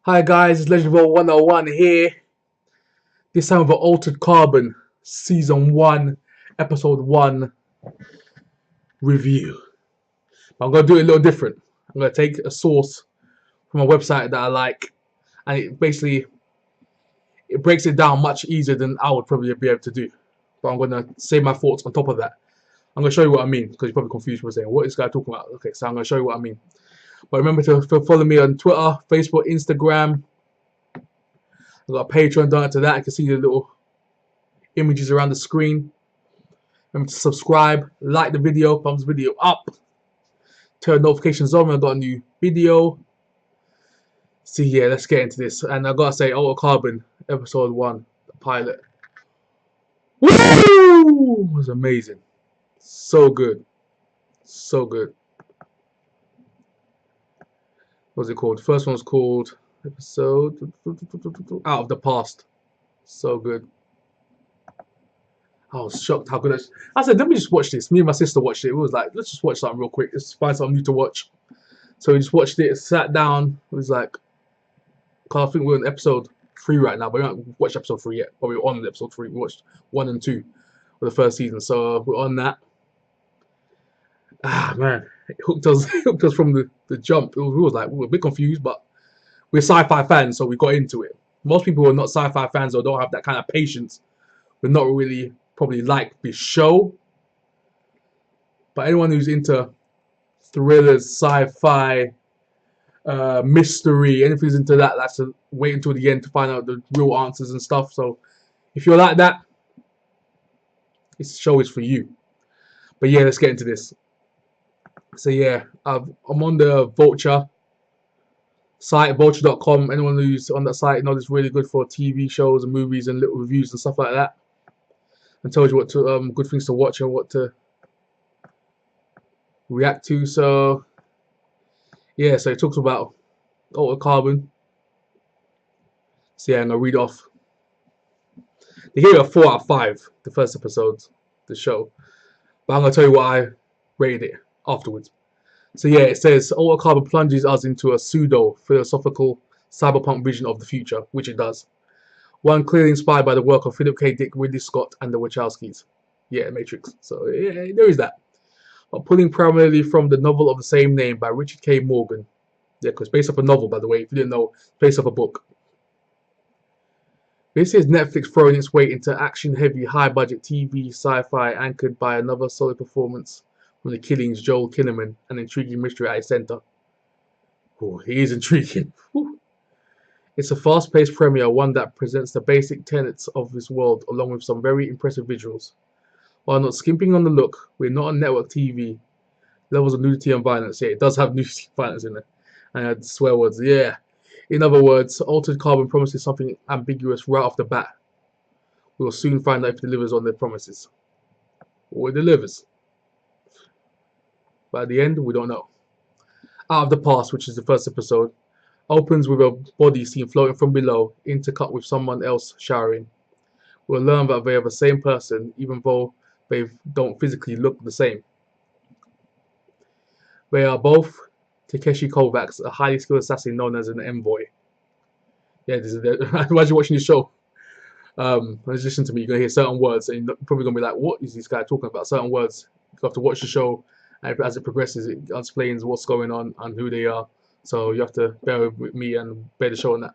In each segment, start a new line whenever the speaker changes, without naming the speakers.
Hi guys, it's Legend of All 101 here. This time with Altered Carbon Season 1, Episode 1 review. I'm going to do it a little different. I'm going to take a source from a website that I like, and it breaks it down much easier than I would probably be able to do. But I'm going to say my thoughts on top of that. I'm going to show you what I mean, because you're probably confused for saying, what is this guy talking about? Okay, so I'm going to show you what I mean. But remember to follow me on Twitter, Facebook, Instagram. I've got a Patreon done to that. You can see the little images around the screen. Remember to subscribe, like the video, thumbs the video up, turn notifications on when I got a new video. So yeah, let's get into this. And I gotta say, Altered Carbon Episode 1, the pilot. Woo! It was amazing. So good. So good. What's it called? The first one was called Episode Out of the Past. So good. I was shocked how good I said, let me just watch this. Me and my sister watched it. It was like, let's just watch something real quick. Let's find something new to watch. So we just watched it, sat down. It was like, cause I think we're on episode 3 right now, but we haven't watched episode 3 yet. But we're on episode 3. We watched 1 and 2 for the first season. So we're on that. Ah man, it hooked us hooked us from the jump. We were a bit confused, but we're sci-fi fans, so we got into it. Most people who are not sci-fi fans or don't have that kind of patience will not really probably like this show. But anyone who's into thrillers, sci-fi, mystery, anything's into that, that's a wait until the end to find out the real answers and stuff. So if you're like that, this show is for you. But yeah, let's get into this. So yeah, I'm on the Vulture site, vulture.com. Anyone who's on that site knows it's really good for TV shows and movies and little reviews and stuff like that, and tells you what to good things to watch and what to react to. So yeah, so it talks about Altered Carbon. So yeah, I'm gonna read off. They gave it a 4 out of 5, the first episode, the show. But I'm gonna tell you what I rated it afterwards. So yeah, it says Altered Carbon plunges us into a pseudo-philosophical cyberpunk vision of the future, which it does. One clearly inspired by the work of Philip K. Dick, Ridley Scott, and the Wachowskis. Yeah, Matrix. So yeah, there is that. But pulling primarily from the novel of the same name by Richard K. Morgan. Yeah, because based off a novel, by the way, if you didn't know, based off a book. This is Netflix throwing its weight into action-heavy, high-budget TV sci-fi anchored by another solid performance from The Killings, Joel Kinnaman, and intriguing mystery at its center. Oh, he is intriguing. It's a fast-paced premiere, one that presents the basic tenets of this world along with some very impressive visuals. While not skimping on the look, we're not on network TV. Levels of nudity and violence. Yeah, it does have nudity and violence in it. And swear words. Yeah. In other words, Altered Carbon promises something ambiguous right off the bat. We will soon find out if it delivers on their promises. Or it delivers. But at the end, we don't know. Out of the Past, which is the first episode, opens with a body seen floating from below, intercut with someone else showering. We'll learn that they are the same person, even though they don't physically look the same. They are both Takeshi Kovacs, a highly skilled assassin known as an envoy. Yeah, this is imagine watching the show. Just listen to me. You're gonna hear certain words, and you're probably gonna be like, "What is this guy talking about?" Certain words. You have to watch the show, and as it progresses, it explains what's going on and who they are. So you have to bear with me and bear the show on that.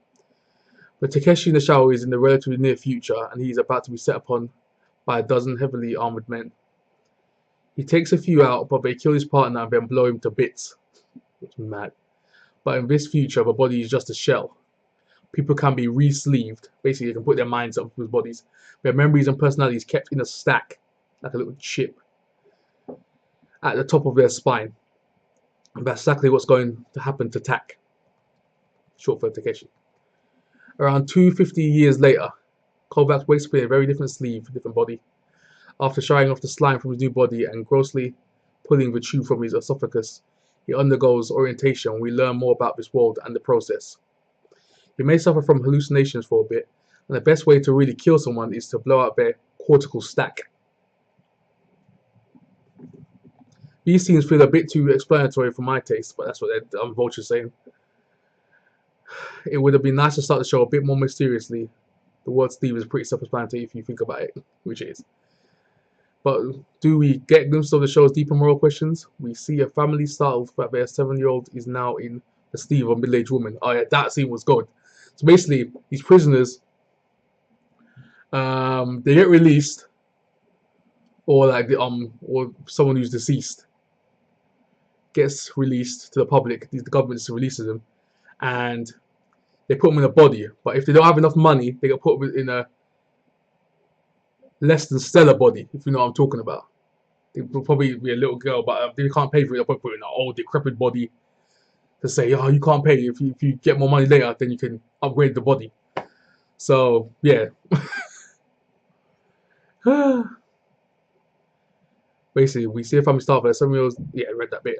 But Takeshi Nishiwa is in the relatively near future, and he's about to be set upon by a dozen heavily armored men. He takes a few out, but they kill his partner and then blow him to bits. It's mad. But in this future, the body is just a shell. People can be re-sleeved. Basically, they can put their minds up with bodies. Their memories and personalities kept in a stack, like a little chip, at the top of their spine. And that's exactly what's going to happen to Tak, short for Takeshi. Around 250 years later, Kovacs wakes up in a very different sleeve, different body. After shying off the slime from his new body and grossly pulling the tube from his esophagus, he undergoes orientation. We learn more about this world and the process. He may suffer from hallucinations for a bit, and the best way to really kill someone is to blow out their cortical stack. These scenes feel a bit too explanatory for my taste, but that's what Vulture's saying. It would have been nice to start the show a bit more mysteriously. The word Steve is pretty self-explanatory if you think about it, which it is. But do we get a glimpse of the show's deeper moral questions? We see a family startled that their 7-year-old is now in the sleeve of a middle-aged woman. Oh yeah, that scene was good. So basically, these prisoners, they get released, or like or someone who's deceased gets released to the public. The government just releases them, and they put them in a body. But if they don't have enough money, they get put in a less than stellar body, if you know what I'm talking about. It will probably be a little girl, but they can't pay for it. They'll probably put it in an old, decrepit body to say, oh, you can't pay. If you get more money later, then you can upgrade the body. So, yeah. Basically, we see a family starve. Some of yeah, I read that bit.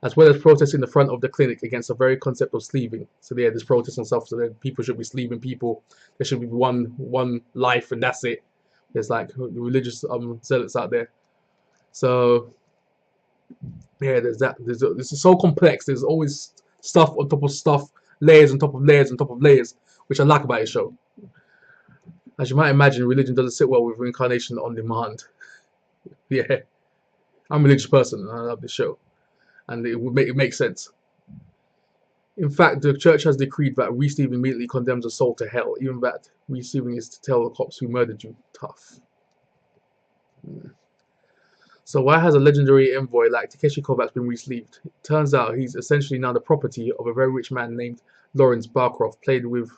As well as protesting in the front of the clinic against the very concept of sleeving. So yeah, there's protests and stuff. So that people should be sleeving people. There should be one life, and that's it. There's like religious zealots out there. So yeah, there's that. This is so complex. There's always stuff on top of stuff, layers on top of layers on top of layers, which I like about this show. As you might imagine, religion doesn't sit well with reincarnation on demand. Yeah, I'm a religious person, and I love this show, and it makes sense. In fact, the church has decreed that re-sleeving immediately condemns a soul to hell. Even that re-sleeving is to tell the cops who murdered you. Tough. So why has a legendary envoy like Takeshi Kovacs been re-sleeved? It turns out he's essentially now the property of a very rich man named Lawrence Barcroft, played with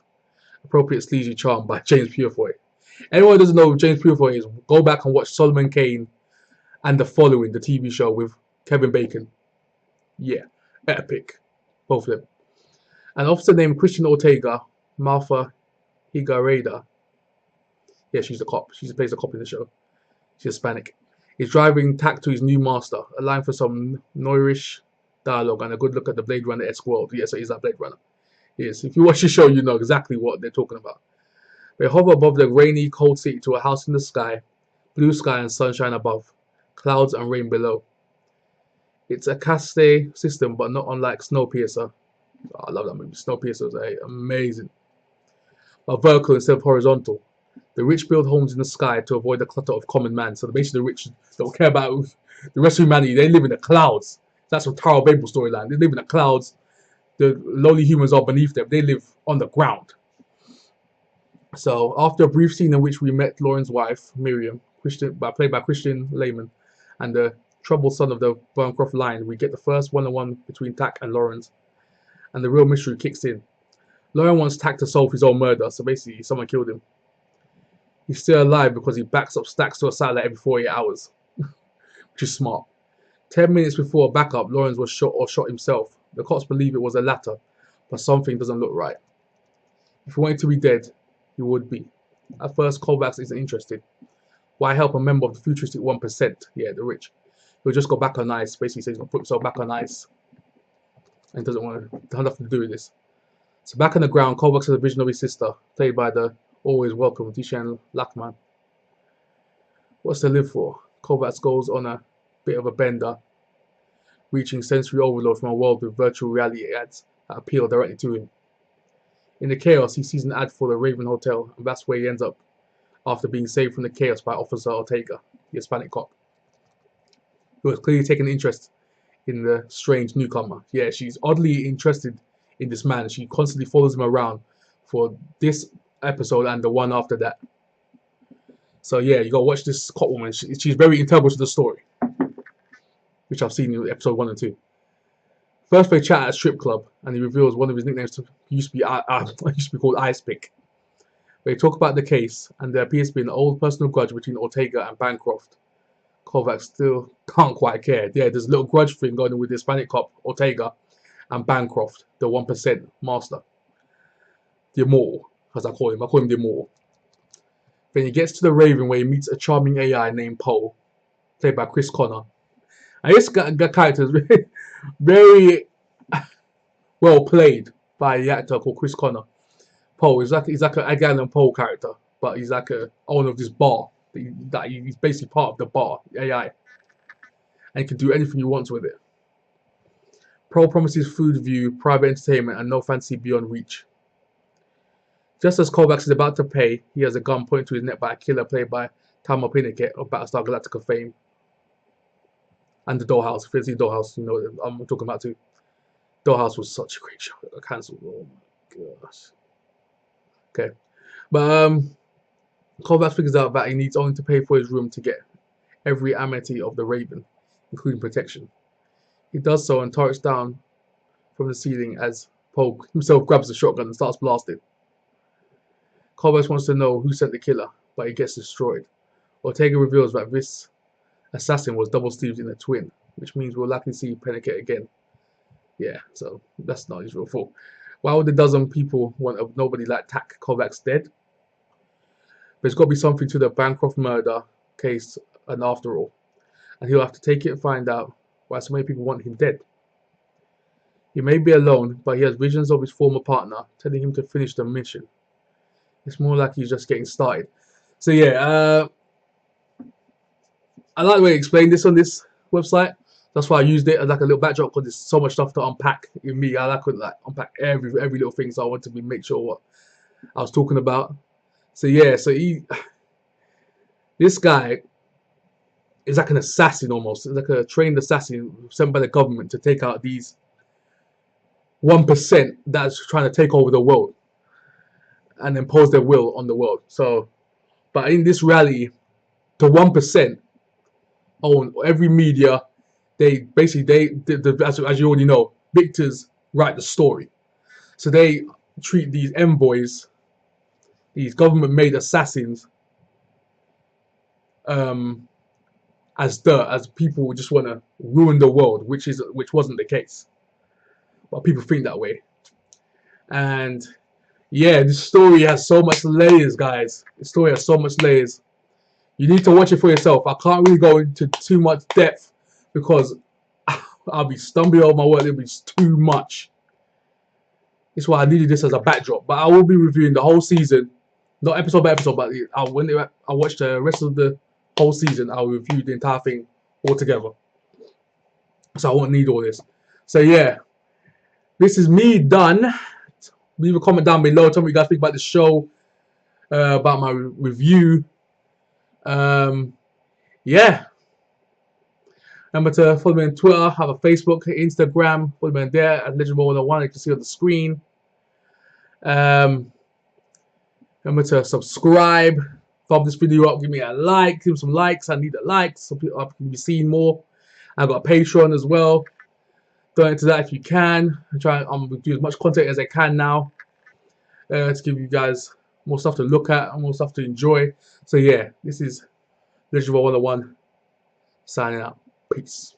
appropriate sleazy charm by James Purefoy. Anyone who doesn't know who James Purefoy is, go back and watch Solomon Kane and The Following, the TV show with Kevin Bacon. Yeah, epic. Both of them. An officer named Christian Ortega, Martha Higareda. Yeah, she's a cop. She plays a cop in the show. She's Hispanic. He's driving tack to his new master, allowing for some noirish dialogue and a good look at the Blade Runner-esque world. Yes, it is that Blade Runner. Yes, if you watch the show, you know exactly what they're talking about. They hover above the rainy, cold city to a house in the sky, blue sky and sunshine above, clouds and rain below. It's a caste system, but not unlike Snowpiercer. Oh, I love that movie. Snowpiercer is amazing. But vertical instead of horizontal. The rich build homes in the sky to avoid the clutter of common man. So basically the rich don't care about the rest of humanity. They live in the clouds. That's what Tower of Babel storyline. They live in the clouds. The lowly humans are beneath them. They live on the ground. So after a brief scene in which we met Lauren's wife, Miriam, played by Christian Lehman, and the troubled son of the Bancroft line, we get the first one-on-one between Tack and Lawrence. And the real mystery kicks in. Lauren wants Tack to solve his own murder, so basically someone killed him. He's still alive because he backs up stacks to a satellite every 48 hours, which is smart. 10 minutes before backup, Lawrence was shot or shot himself. The cops believe it was the latter, but something doesn't look right. If he wanted to be dead, he would be. At first, Kovacs isn't interested. Why help a member of the futuristic 1%? Yeah, the rich. He'll just go back on ice. Basically, says he's going to put himself back on ice. And doesn't want to have nothing to do with this. So back on the ground, Kovacs has a vision of his sister, played by the always welcome Dishan Lachman. What's to live for? Kovacs goes on a bit of a bender, reaching sensory overload from a world with virtual reality ads that appeal directly to him. In the chaos, he sees an ad for the Raven Hotel, and that's where he ends up after being saved from the chaos by Officer Ortega, the Hispanic cop, who has clearly taken interest in the strange newcomer. Yeah, she's oddly interested in this man. She constantly follows him around for this episode and the one after that. So yeah, you gotta watch this cop woman. She's very integral to the story, which I've seen in episode 1 and 2. First, they chat at a strip club, and he reveals one of his nicknames used to be called Ice Pick. They talk about the case, and there appears to be an old personal grudge between Ortega and Bancroft. Kovacs still can't quite care. Yeah, there's a little grudge thing going on with the Hispanic cop, Ortega, and Bancroft, the 1% master. The Immortal, as I call him. I call him the Immortal. Then he gets to the Raven where he meets a charming AI named Poe, played by Chris Connor. And this character is very well played by the actor called Chris Connor. Poe is he's like an Edgar Allan Poe character, but he's like a owner of this bar. He's basically part of the bar, AI, and he can do anything he wants with it. Pro promises food view, private entertainment, and no fancy beyond reach. Just as Kovacs is about to pay, he has a gun pointed to his neck by a killer played by Tama Pinnicket of Battlestar Galactica fame. And the Dollhouse. If you see Dollhouse, you know what I'm talking about too. Dollhouse was such a great show. It got cancelled. Oh my gosh. Okay. But Kovacs figures out that he needs only to pay for his room to get every amenity of the Raven, including protection. He does so and turrets down from the ceiling as Poe himself grabs the shotgun and starts blasting. Kovacs wants to know who sent the killer, but he gets destroyed. Ortega reveals that this assassin was double Steve's inner twin, which means we'll likely see Pinnicket again. Yeah, so that's not his real fault. Why would a dozen people want a nobody like Tak Kovacs dead? There's got to be something to the Bancroft murder case, and after all, and he'll have to take it and find out why so many people want him dead. He may be alone, but he has visions of his former partner telling him to finish the mission. It's more like he's just getting started. So yeah, I like the way he explained this on this website. That's why I used it as like a little backdrop, because there's so much stuff to unpack in me. I like to like unpack every little thing, so I wanted to make sure what I was talking about. So yeah, so this guy is like an assassin almost. It's like a trained assassin sent by the government to take out these 1% that's trying to take over the world and impose their will on the world. So, but in this rally, the 1% own every media. They basically as you already know, victors write the story. So they treat these envoys, these government-made assassins, as people who just want to ruin the world, which wasn't the case. But people think that way. And yeah, this story has so much layers, guys. The story has so much layers. You need to watch it for yourself. I can't really go into too much depth because I'll be stumbling over my word. It'll be too much. That's why I needed this as a backdrop. But I will be reviewing the whole season, not episode by episode, but when I watch the rest of the whole season, I'll review the entire thing all together. So I won't need all this. So yeah, this is me done. Leave a comment down below. Tell me what you guys think about the show, about my review. Yeah. Remember to follow me on Twitter. I have a Facebook, Instagram. Follow me on there at Legend101. You can see on the screen. Remember to subscribe. Thumb this video up. Give me a like. Give me some likes. I need the likes so people can be seeing more. I've got a Patreon as well. Donate to that if you can. I'm do as much content as I can now to give you guys more stuff to look at and more stuff to enjoy. So yeah, this is Legend101 signing out. Peace.